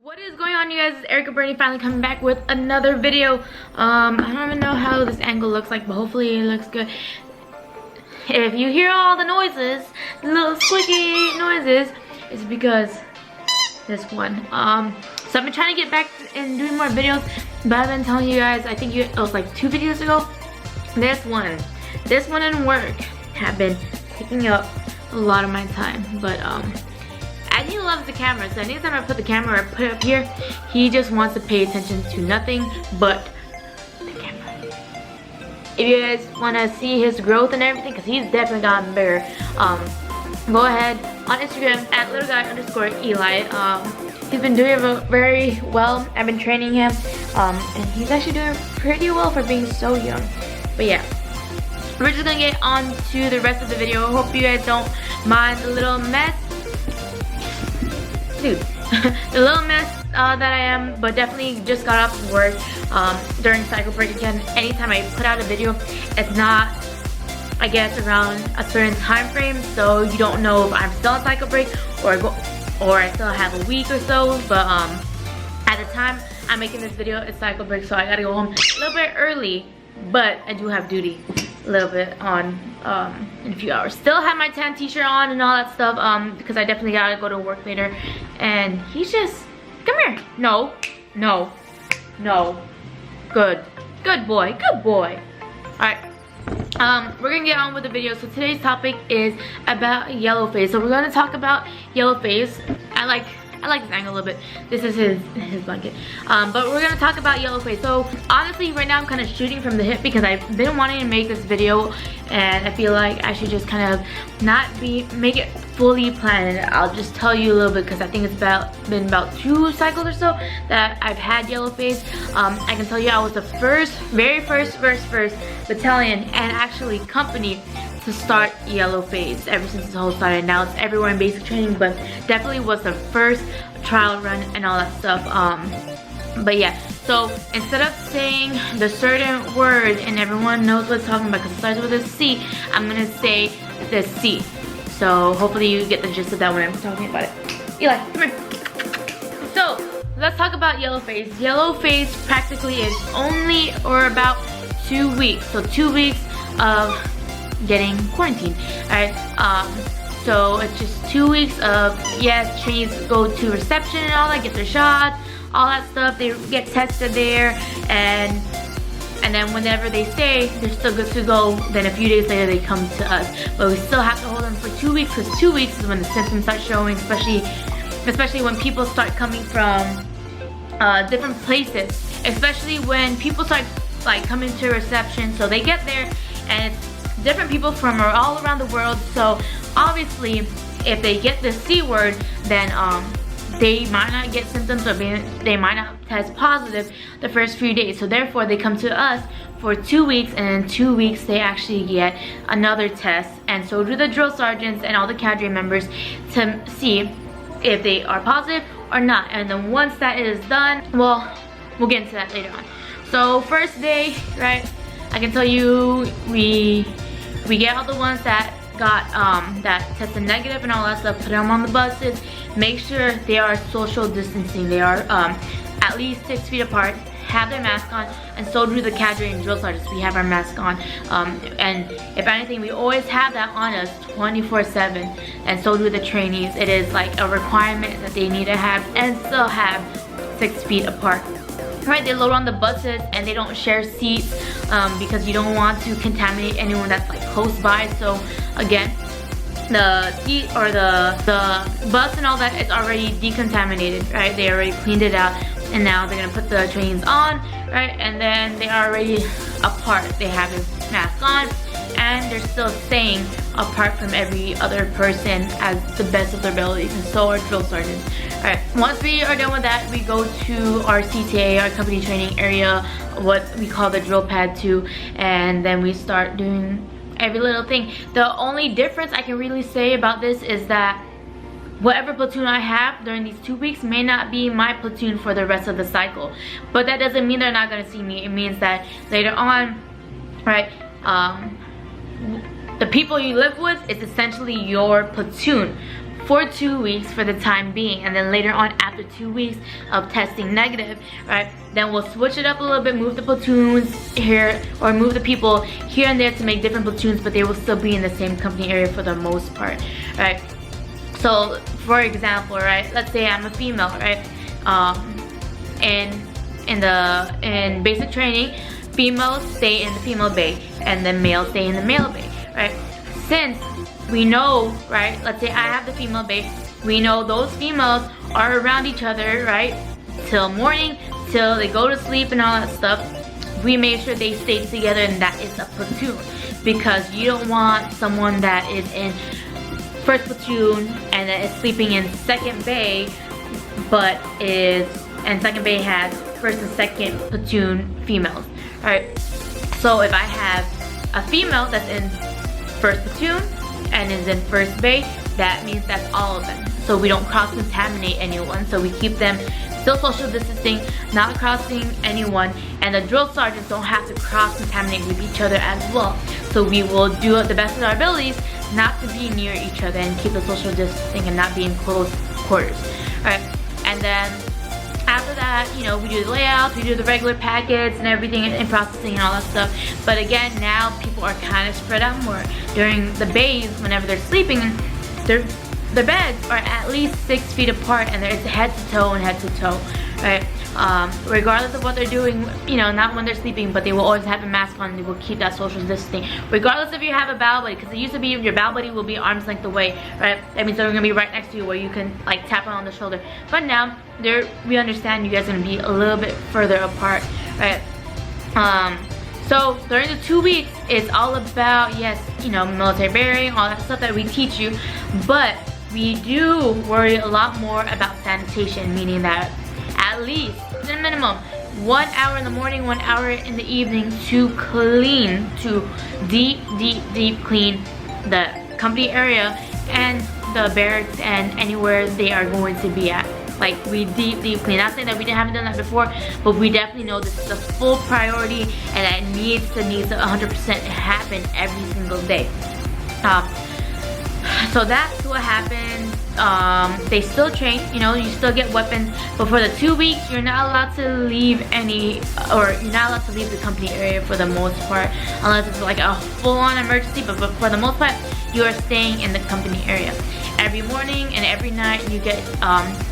What is going on, you guys? It's Erica Bernie finally coming back with another video. I don't even know how this angle looks like, but hopefully it looks good. If you hear all the noises, the little squeaky noises, it's because this one. So I've been trying to get back and doing more videos, but I've been telling you guys, I think it was like 2 videos ago. This one and work have been taking up a lot of my time, but he loves the camera, so anytime I put the camera or put it up here, he just wants to pay attention to nothing but the camera. If you guys want to see his growth and everything, because he's definitely gotten bigger, go ahead on Instagram at littleguy_Eli. He's been doing very well. I've been training him, and he's actually doing pretty well for being so young. But yeah, we're just gonna get on to the rest of the video. I hope you guys don't mind the little mess. Dude, the little mess that I am, but definitely just got off from work during cycle break again. Anytime I put out a video, it's not, I guess, around a certain time frame, so you don't know if I'm still on cycle break or I still have a week or so. But at the time I'm making this video, it's cycle break, so I gotta go home a little bit early, but I do have duty a little bit on in a few hours. Still have my tan t-shirt on and all that stuff because I definitely gotta go to work later. And he's just, come here. No, good boy. All right, we're gonna get on with the video. So today's topic is about yellow face. So we're gonna talk about yellow face. I like this angle a little bit. This is his blanket. But we're gonna talk about yellow face. So honestly, right now I'm kind of shooting from the hip because I've been wanting to make this video, and I feel like I should just kind of make it fully planned. I'll just tell you a little bit because I think it's been about 2 cycles or so that I've had yellow face. I can tell you I was the very first battalion and actually company to start yellow face ever since this whole started. Now it's everywhere in basic training, but definitely was the first trial run and all that stuff. But yeah, so instead of saying the certain word and everyone knows what it's talking about because it starts with a C, I'm gonna say the C. So hopefully you get the gist of that when I'm talking about it. Eli, come here. So let's talk about yellow face. Yellow face practically is only or about 2 weeks. So 2 weeks of getting quarantined. Alright, so it's just 2 weeks of, yes, trainees go to reception and all that, get their shots, all that stuff, they get tested there, and then whenever they say they're still good to go, then a few days later they come to us. But we still have to hold them for 2 weeks, because 2 weeks is when the symptoms start showing, especially when people start coming from different places, especially when people start like coming to reception. So they get there and it's different people from all around the world, so obviously if they get the C word, then they might not get symptoms or they might not test positive the first few days. So therefore they come to us for 2 weeks, and in 2 weeks they actually get another test, and so do the drill sergeants and all the cadre members to see if they are positive or not. And then once that is done, well, we'll get into that later on. So first day, right, I can tell you we get all the ones that got that tested negative and all that stuff, put them on the buses, make sure they are social distancing, they are at least 6 feet apart, have their mask on, and so do the cadre and drill sergeants. We have our mask on, and if anything, we always have that on us 24/7, and so do the trainees. It is like a requirement that they need to have and still have 6 feet apart. Right, they load on the buses and they don't share seats because you don't want to contaminate anyone that's like close by. So again, the seat or the bus and all that is already decontaminated, right? They already cleaned it out, and now they're gonna put the trains on, right? And then they are already apart. They have their mask on, and they're still staying apart from every other person as the best of their abilities, and so are drill sergeants. Alright, once we are done with that, we go to our CTA, our company training area, what we call the drill pad 2, and then we start doing every little thing. The only difference I can really say about this is that whatever platoon I have during these 2 weeks may not be my platoon for the rest of the cycle. But that doesn't mean they're not gonna see me. It means that later on, right, the people you live with is essentially your platoon for 2 weeks for the time being, and then later on after 2 weeks of testing negative, right, then we'll switch it up a little bit, move the platoons here, or move the people here and there to make different platoons, but they will still be in the same company area for the most part, right? So for example, right, let's say I'm a female, right, in basic training, females stay in the female bay and then males stay in the male bay, right? Since we know, right, let's say I have the female bay, we know those females are around each other, right, till morning, till they go to sleep and all that stuff. We make sure they stay together, and that is a platoon, because you don't want someone that is in first platoon and that is sleeping in second bay, and second bay has first and second platoon females. Alright, so if I have a female that's in first platoon and is in first bay, that means that's all of them. So we don't cross-contaminate anyone, so we keep them still social distancing, not crossing anyone, and the drill sergeants don't have to cross-contaminate with each other as well. So we will do the best of our abilities not to be near each other and keep the social distancing and not be in close quarters. Alright, and then after that, you know, we do the layouts, we do the regular packets and everything and processing and all that stuff. But again, now people are kind of spread out more. During the bays, whenever they're sleeping, their beds are at least 6 feet apart, and there's head to toe and head to toe, right? Regardless of what they're doing, you know, not when they're sleeping, but they will always have a mask on and they will keep that social distancing. Regardless if you have a battle buddy, because it used to be your battle buddy will be arm's length away, right? That means they're gonna be right next to you where you can like tap on the shoulder. But now, we understand you guys are gonna be a little bit further apart, right? So during the 2 weeks, it's all about, yes, you know, military bearing, all that stuff that we teach you, but we do worry a lot more about sanitation, meaning that at least, at a minimum, 1 hour in the morning, 1 hour in the evening to clean, to deep clean the company area and the barracks and anywhere they are going to be at. Like, we deep clean. Not saying that we haven't done that before, but we definitely know this is a full priority and that needs to 100% happen every single day. So that's what happens. They still train, you know, you still get weapons, but for the 2 weeks, you're not allowed to leave you're not allowed to leave the company area for the most part, unless it's like a full-on emergency, but for the most part, you are staying in the company area. Every morning and every night, you get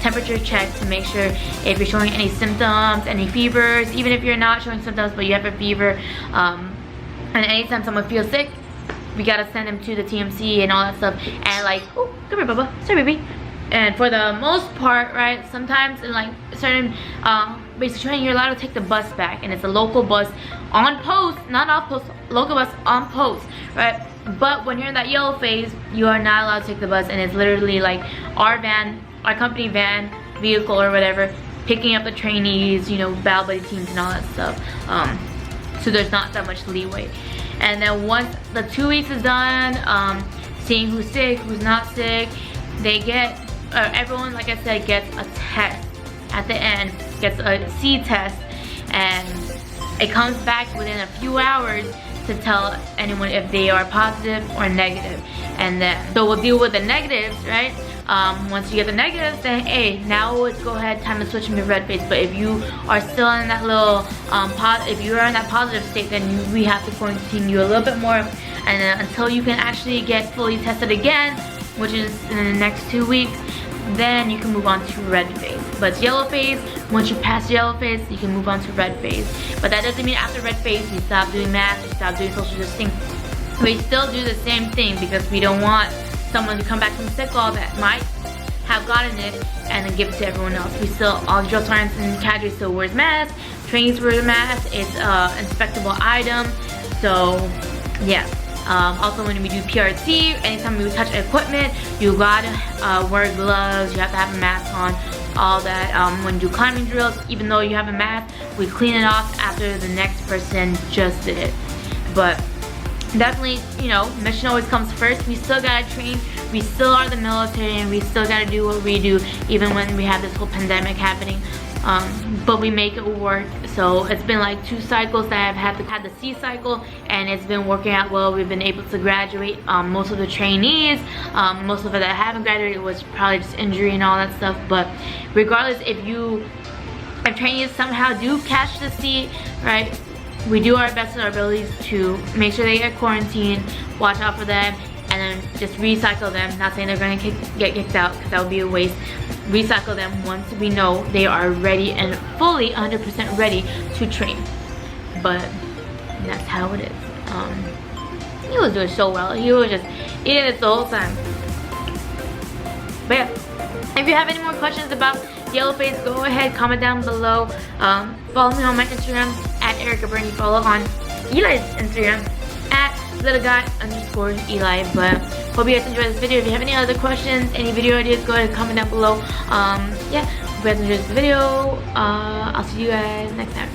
temperature checked to make sure if you're showing any symptoms, any fevers, even if you're not showing symptoms, but you have a fever, and anytime someone feels sick, we gotta send them to the TMC and all that stuff. And like, oh, come here, Bubba. Sorry, baby. And for the most part, right, sometimes in like certain basic training, you're allowed to take the bus back, and it's a local bus on post, not off post, local bus on post, right? But when you're in that yellow phase, you are not allowed to take the bus, and it's literally like our van, our company van, vehicle or whatever, picking up the trainees, you know, battle buddy teams and all that stuff. So there's not that much leeway. And then once the 2 weeks is done, seeing who's sick, who's not sick, they get, everyone, like I said, gets a test at the end, gets a C test, and it comes back within a few hours to tell anyone if they are positive or negative. And then, so we'll deal with the negatives, right? Once you get the negatives, then hey, now let's go ahead, time to switch into red phase. But if you are still in that little if you are in that positive state, then we have to quarantine you a little bit more, and until you can actually get fully tested again, which is in the next 2 weeks, then you can move on to red phase. But it's yellow phase. Once you pass yellow phase, you can move on to red phase. But that doesn't mean after red phase you stop doing masks, you stop doing social distancing. We still do the same thing because we don't want someone to come back from sick call that might have gotten it and then give it to everyone else. We still, all drill sergeants and cadre still wears masks, trainees wear masks, it's an inspectable item. So yeah. Also when we do PRT, anytime we touch equipment, you gotta wear gloves, you have to have a mask on, all that. When you do climbing drills, even though you have a mask, we clean it off after the next person just did it. But definitely, you know, mission always comes first. We still gotta train, we still are the military, and we still gotta do what we do even when we have this whole pandemic happening. but we make it work. So it's been like 2 cycles that I've had the C cycle, and it's been working out well. We've been able to graduate most of the trainees. Most of it that haven't graduated was probably just injury and all that stuff. But regardless, if trainees somehow do catch the C, right, we do our best in our abilities to make sure they get quarantined, watch out for them, and then just recycle them. Not saying they're going to get kicked out, because that would be a waste. Recycle them once we know they are ready and fully 100% ready to train. But that's how it is. He was doing so well. He was just eating it the whole time. But yeah, if you have any more questions about yellow face, go ahead, comment down below. Follow me on my Instagram at Erica Bernie. Follow on Eli's Instagram at little_guy_Eli. But hope you guys enjoyed this video. If you have any other questions, any video ideas, go ahead and comment down below. Yeah, hope you guys enjoyed this video. I'll see you guys next time.